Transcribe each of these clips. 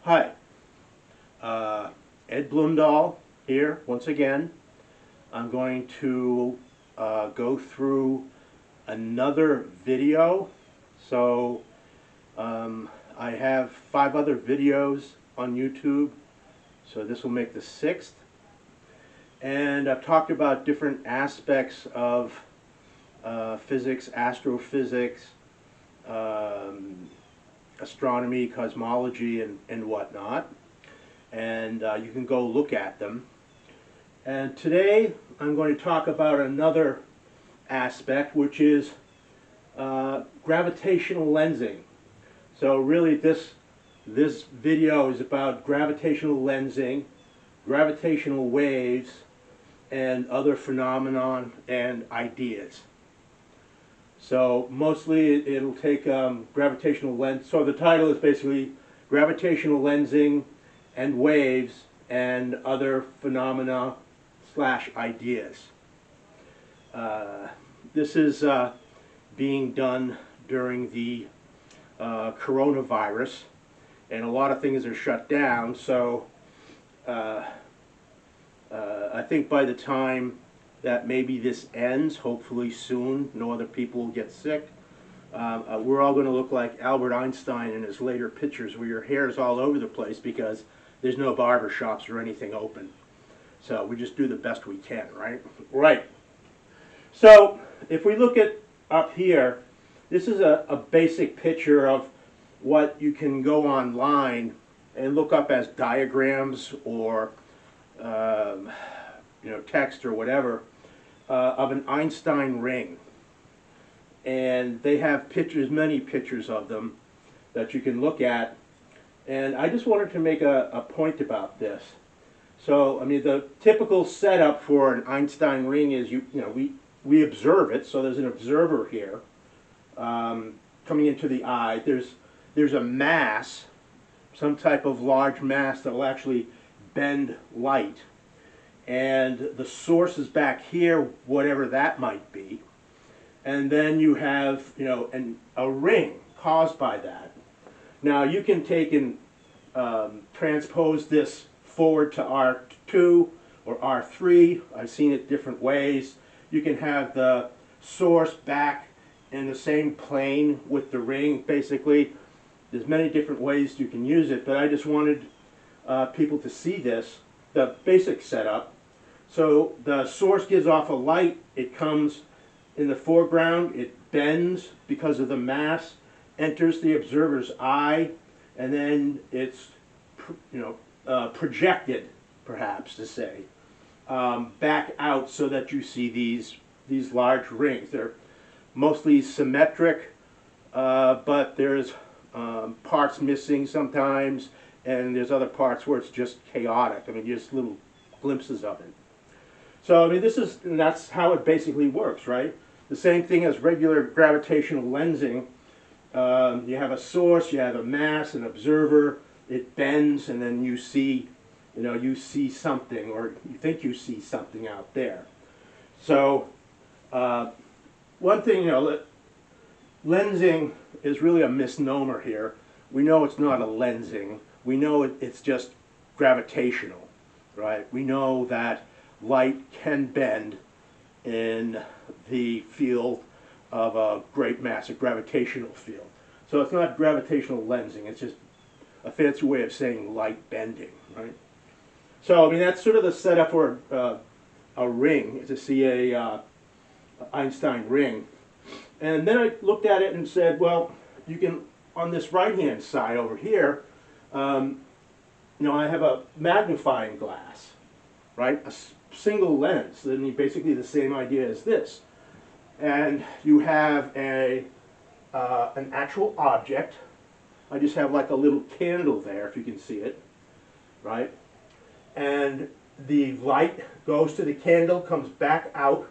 Hi, Ed Blumdahl here once again. I'm going to go through another video. So I have 5 other videos on YouTube, so this will make the 6th. And I've talked about different aspects of physics, astrophysics, astronomy, cosmology, and whatnot. And you can go look at them. And today I'm going to talk about another aspect, which is gravitational lensing. So really this video is about gravitational lensing, gravitational waves, and other phenomenon and ideas. So mostly it'll take gravitational lens. So the title is basically gravitational lensing and waves and other phenomena / ideas. This is being done during the coronavirus, and a lot of things are shut down. So I think by the time that maybe this ends, hopefully soon, no other people will get sick, we're all going to look like Albert Einstein in his later pictures where your hair is all over the place because there's no barber shops or anything open. So we just do the best we can, right? Right. So if we look at up here, this is a basic picture of what you can go online and look up as diagrams or text or whatever of an Einstein ring. And they have pictures, many pictures of them that you can look at. And I just wanted to make a point about this. So, I mean, the typical setup for an Einstein ring is we observe it. So there's an observer here coming into the eye. There's a mass, some type of large mass that will actually bend light. And the source is back here, whatever that might be. And then you have, a ring caused by that. Now you can take and transpose this forward to R2 or R3. I've seen it different ways. You can have the source back in the same plane with the ring, basically. There's many different ways you can use it, but I just wanted people to see this, the basic setup. So the source gives off a light, it comes in the foreground, it bends because of the mass, enters the observer's eye, and then it's projected, perhaps to say, back out so that you see these large rings. They're mostly symmetric, but there's parts missing sometimes, and there's other parts where it's just chaotic. I mean, just little glimpses of it. So, I mean, that's how it basically works, right? The same thing as regular gravitational lensing. You have a source, you have a mass, an observer, it bends, and then you see something, or you think you see something out there. So, one thing, lensing is really a misnomer here. We know it's not a lensing. We know it's just gravitational, right? We know that light can bend in the field of a great mass, a gravitational field. So it's not gravitational lensing, it's just a fancy way of saying light bending, right? So, I mean, that's sort of the setup for a ring, to see a Einstein ring. And then I looked at it and said, well, you can, on this right-hand side over here, I have a magnifying glass, right? A single lens, then basically the same idea as this. And you have an actual object. I just have like a little candle there, if you can see it, right? And the light goes to the candle, comes back out.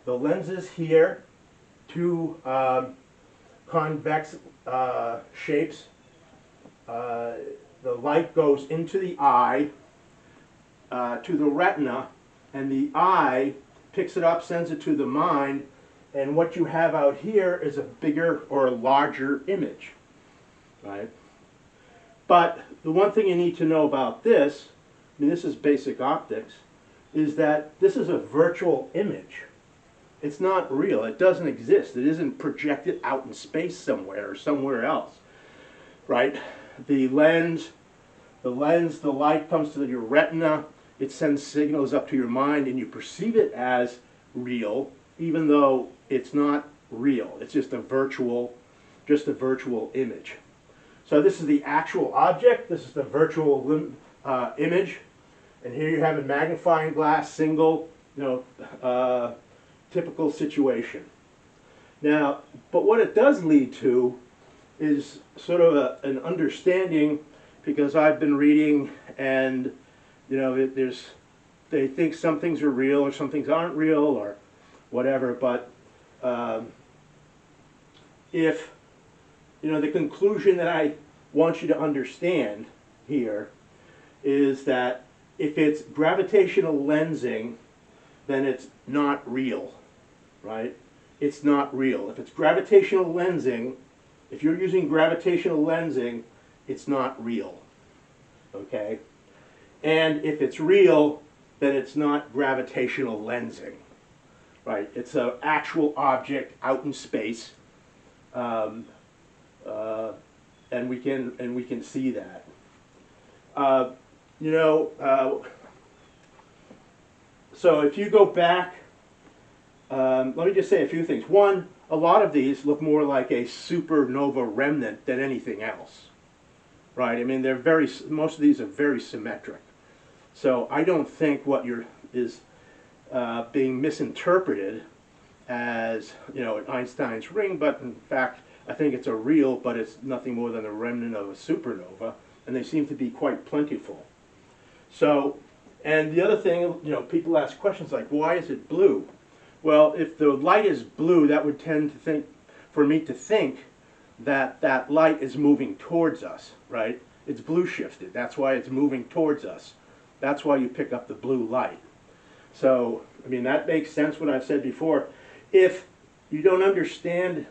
The lens is here, 2 convex shapes. The light goes into the eye, to the retina, and the eye picks it up, sends it to the mind, And what you have out here is a bigger or a larger image, right? But the one thing you need to know about this, I mean, this is basic optics, is that this is a virtual image. It's not real. It doesn't exist. It isn't projected out in space somewhere or somewhere else, right? The light comes to your retina. It sends signals up to your mind, and you perceive it as real, even though it's not real. It's just a virtual image. So this is the actual object. This is the virtual image, and here you have a magnifying glass, single, typical situation. Now, but what it does lead to is sort of an understanding, because I've been reading, and they think some things are real or some things aren't real or whatever. But if the conclusion that I want you to understand here is that if it's gravitational lensing, then it's not real, right? It's not real. If it's gravitational lensing, if you're using gravitational lensing, it's not real, okay? And if it's real, then it's not gravitational lensing, right? It's an actual object out in space, and we can see that. So if you go back, let me just say a few things. One, a lot of these look more like a supernova remnant than anything else, right? I mean, most of these are very symmetric. So I don't think what is being misinterpreted as Einstein's ring, but in fact I think it's a real, but it's nothing more than a remnant of a supernova, and they seem to be quite plentiful. So, and the other thing, people ask questions like, why is it blue? Well, if the light is blue, that would tend for me to think that that light is moving towards us, right? It's blue shifted. That's why it's moving towards us. That's why you pick up the blue light. So, I mean, that makes sense what I've said before. If you don't understand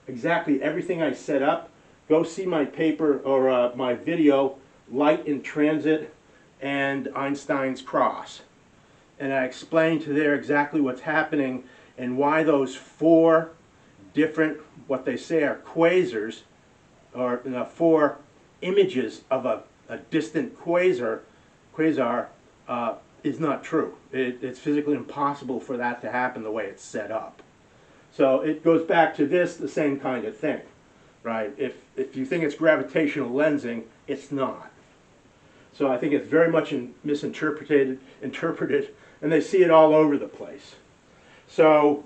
exactly everything I set up, go see my paper or my video, Light in Transit and Einstein's Cross. And I explain to there exactly what's happening and why those 4 different, what they say are quasars, or 4 images of a distant quasar is not true. It's physically impossible for that to happen the way it's set up. So it goes back to the same kind of thing, right? If you think it's gravitational lensing, it's not. So I think it's very much misinterpreted, and they see it all over the place. So,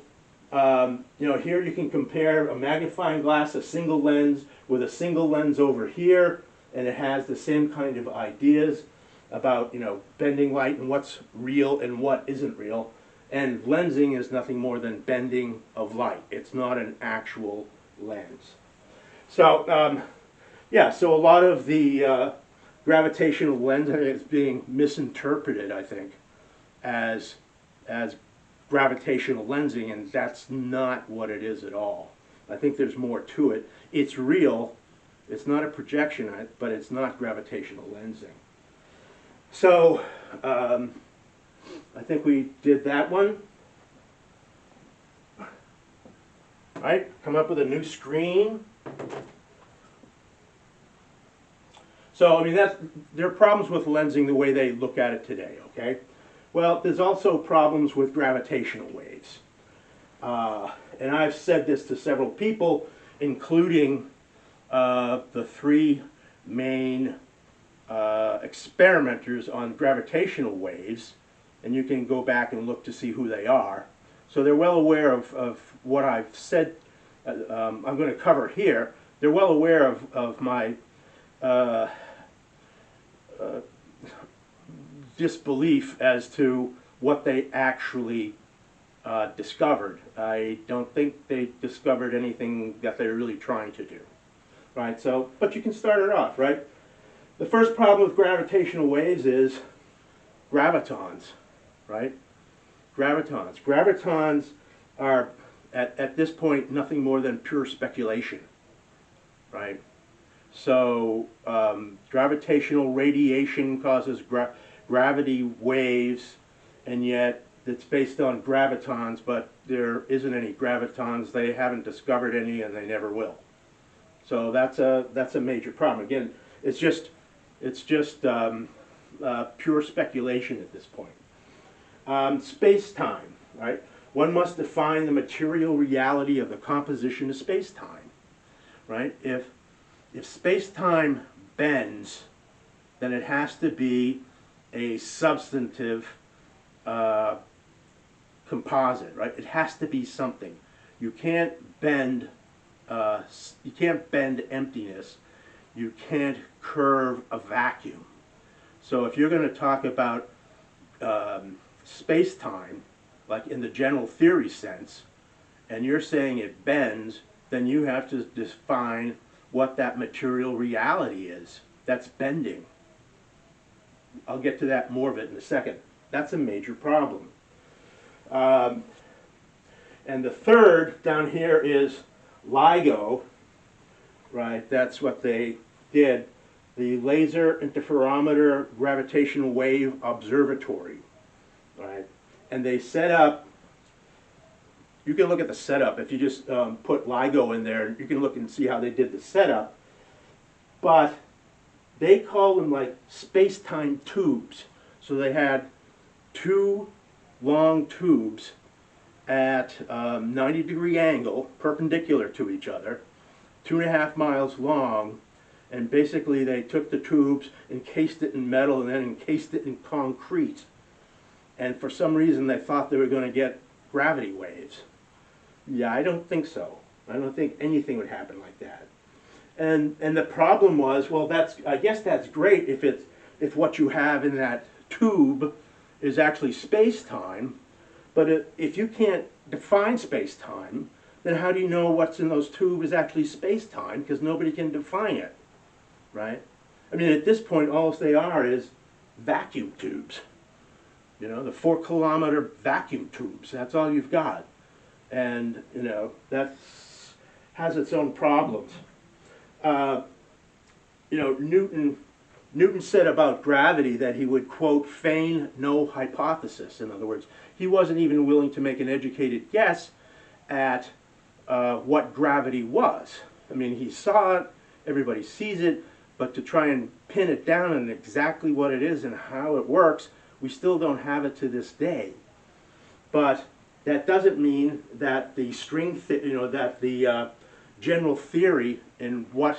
here you can compare a magnifying glass, a single lens, with a single lens over here, and it has the same kind of ideas about, bending light and what's real and what isn't real. And lensing is nothing more than bending of light. It's not an actual lens. So, so a lot of the gravitational lensing is being misinterpreted, I think, as gravitational lensing, and that's not what it is at all. I think there's more to it. It's real. It's not a projection, but it's not gravitational lensing. So, I think we did that one. Right? Come up with a new screen. So, I mean, there are problems with lensing the way they look at it today, okay? Well, there's also problems with gravitational waves. And I've said this to several people, including the 3 main experimenters on gravitational waves, and you can go back and look to see who they are. So they're well aware of what I've said I'm going to cover here. They're well aware of my disbelief as to what they actually discovered. I don't think they discovered anything that they're really trying to do. Right? So, but you can start it off, right? The first problem with gravitational waves is gravitons, right? Gravitons. Gravitons are at this point, nothing more than pure speculation, right? So gravitational radiation causes gravity waves, and yet it's based on gravitons, but there isn't any gravitons. They haven't discovered any, and they never will. So that's a major problem. Again, it's just pure speculation at this point. Space-time, right? One must define the material reality of the composition of space-time, right? If space-time bends, then it has to be a substantive composite, right? It has to be something. You can't bend emptiness. You can't curve a vacuum. So if you're going to talk about space-time, like in the general theory sense, and you're saying it bends, then you have to define what that material reality is that's bending. I'll get to that, more of it in a second. That's a major problem. And the third down here is LIGO, right? That's what they did. The Laser Interferometer Gravitational Wave Observatory, right? And they set up, you can look at the setup. If you just put LIGO in there, you can look and see how they did the setup. But they call them like space-time tubes. So they had two long tubes at 90-degree angle, perpendicular to each other, 2.5 miles long, and basically they took the tubes, encased it in metal, and then encased it in concrete. And for some reason they thought they were going to get gravity waves. Yeah, I don't think so. I don't think anything would happen like that. And the problem was, well, I guess that's great if what you have in that tube is actually space-time, but if you can't define space-time, then how do you know what's in those tubes is actually space-time? Because nobody can define it, right? I mean, at this point, all they are is vacuum tubes. You know, the 4-kilometer vacuum tubes. That's all you've got. And, you know, that has its own problems. You know, Newton said about gravity that he would, quote, feign no hypothesis. In other words, he wasn't even willing to make an educated guess at what gravity was. I mean, he saw it, everybody sees it, but to try and pin it down on exactly what it is and how it works, we still don't have it to this day. But that doesn't mean that the general theory in what